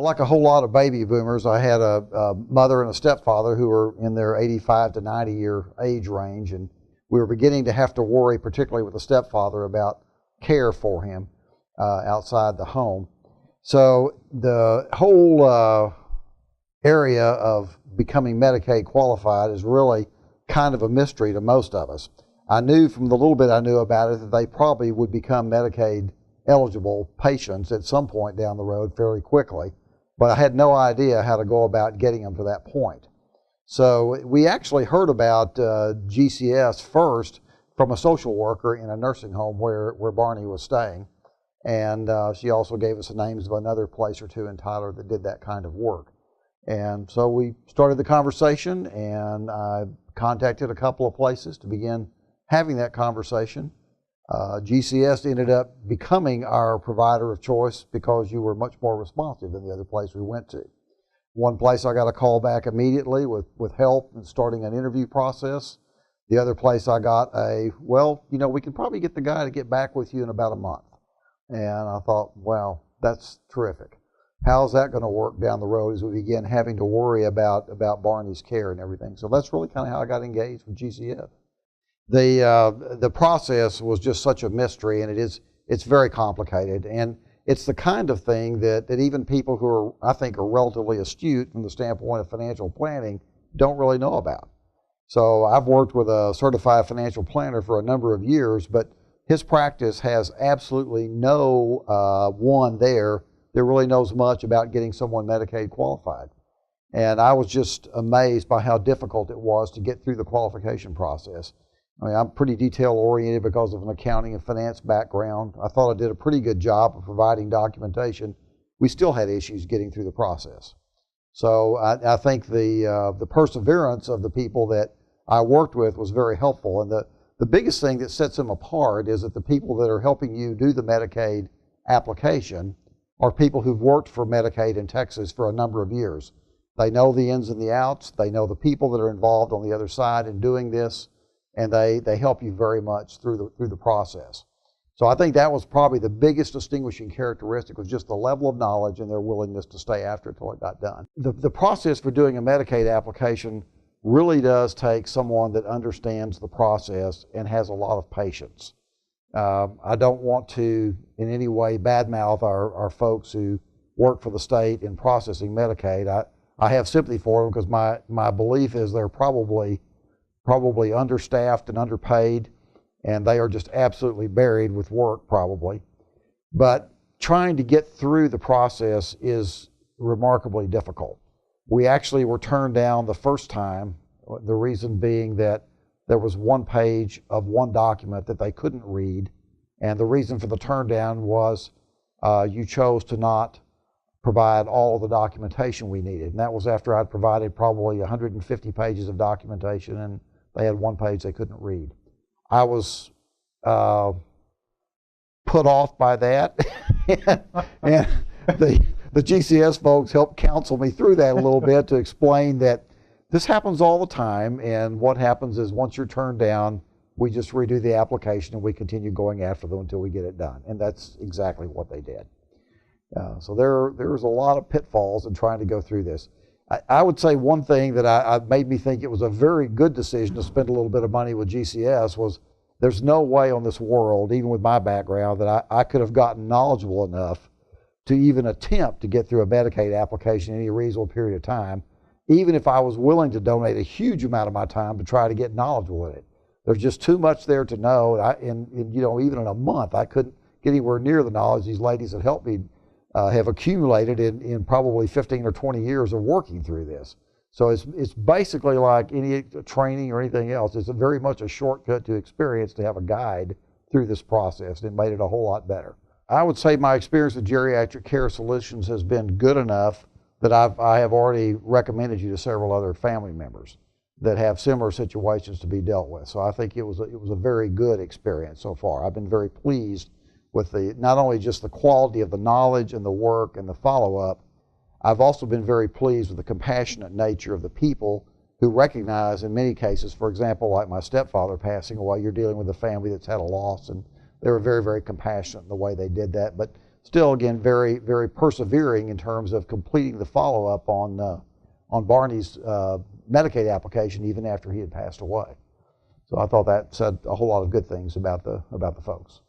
Well, like a whole lot of baby boomers, I had a mother and a stepfather who were in their 85 to 90 year age range, and we were beginning to have to worry, particularly with the stepfather, about care for him outside the home. So the whole area of becoming Medicaid qualified is really kind of a mystery to most of us. I knew from the little bit I knew about it that they probably would become Medicaid eligible patients at some point down the road fairly quickly, but I had no idea how to go about getting them to that point. So we actually heard about GCS first from a social worker in a nursing home where Barney was staying, and she also gave us the names of another place or two in Tyler that did that kind of work. And so we started the conversation, and I contacted a couple of places to begin having that conversation. GCS ended up becoming our provider of choice because you were much more responsive than the other place we went to. One place I got a call back immediately with help and starting an interview process. The other place I got well, we can probably get the guy to get back with you in about a month. And I thought, wow, that's terrific. How's that going to work down the road as we begin having to worry about Barney's care and everything? So that's really kind of how I got engaged with GCS. The process was just such a mystery, and it's very complicated, and it's the kind of thing that even people who are, I think, are relatively astute from the standpoint of financial planning don't really know about. So I've worked with a certified financial planner for a number of years, but his practice has absolutely no one there that really knows much about getting someone Medicaid qualified. And I was just amazed by how difficult it was to get through the qualification process. I mean, I'm pretty detail-oriented because of an accounting and finance background. I thought I did a pretty good job of providing documentation. We still had issues getting through the process. So I think the perseverance of the people that I worked with was very helpful. And the biggest thing that sets them apart is that the people that are helping you do the Medicaid application are people who've worked for Medicaid in Texas for a number of years. They know the ins and the outs. They know the people that are involved on the other side in doing this, and they help you very much through the process. So I think that was probably the biggest distinguishing characteristic, was just the level of knowledge and their willingness to stay after it until it got done. The process for doing a Medicaid application really does take someone that understands the process and has a lot of patience. I don't want to in any way badmouth our folks who work for the state in processing Medicaid. I have sympathy for them because my belief is they're probably understaffed and underpaid, and they are just absolutely buried with work probably. But trying to get through the process is remarkably difficult. We actually were turned down the first time, the reason being that there was one page of one document that they couldn't read, and the reason for the turn down was you chose to not provide all of the documentation we needed. And that was after I'd provided probably 150 pages of documentation, and they had one page they couldn't read. I was put off by that, and the GCS folks helped counsel me through that a little bit to explain that this happens all the time, and what happens is once you're turned down, we just redo the application and we continue going after them until we get it done. And that's exactly what they did. So there's a lot of pitfalls in trying to go through this. I would say one thing that made me think it was a very good decision to spend a little bit of money with GCS was there's no way on this world, even with my background, that I could have gotten knowledgeable enough to even attempt to get through a Medicaid application in any reasonable period of time, even if I was willing to donate a huge amount of my time to try to get knowledgeable in it. There's just too much there to know. Even in a month, I couldn't get anywhere near the knowledge these ladies that helped me have accumulated in probably 15 or 20 years of working through this. So it's basically like any training or anything else. It's very much a shortcut to experience to have a guide through this process, and it made it a whole lot better. I would say my experience with Geriatric Care Solutions has been good enough that I have already recommended you to several other family members that have similar situations to be dealt with. So I think it was a very good experience so far. I've been very pleased with not only just the quality of the knowledge and the work and the follow-up, I've also been very pleased with the compassionate nature of the people who recognize in many cases, for example, like my stepfather passing away, you're dealing with a family that's had a loss, and they were very, very compassionate in the way they did that. But still, again, very, very persevering in terms of completing the follow-up on Barney's Medicaid application even after he had passed away. So I thought that said a whole lot of good things about the folks.